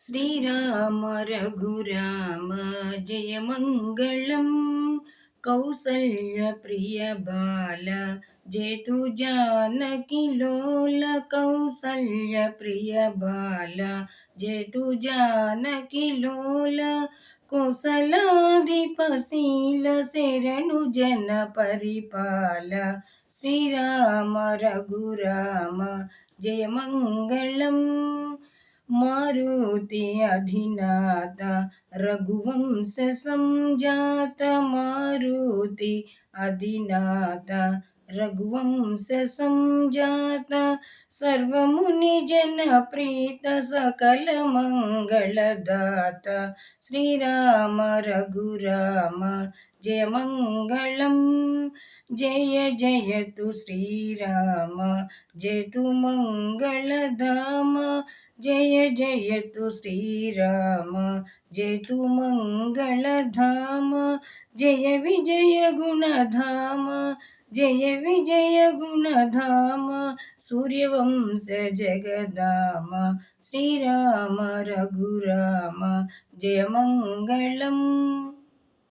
శ్రీరామ రఘురామ జయ మంగళం కౌసల్య ప్రియ బాల జేతు జానకి లోల కౌసల్య ప్రియ బాల జేతు జానకి లోల కోసలాధిపశీల శరణు జన పరిపాల శ్రీరామ రఘురామ జయ మంగళం మారుతి అధినాథ రఘువంశ సంజాత మారుతి అధినాథ రఘువంశ సంజాత సర్వముని జన ప్రీత సకల మంగళదాత శ్రీరామ రఘురామ జయ మంగళం జయ జయతు శ్రీరామ జయతు మంగళధామ జయ జయతు శ్రీరామ జయతు మంగళధామ జయ విజయ గుణధామ జయ విజయ గుణధామ సూర్యవంశ జగదామ శ్రీరామ రఘురామ జయ మంగళం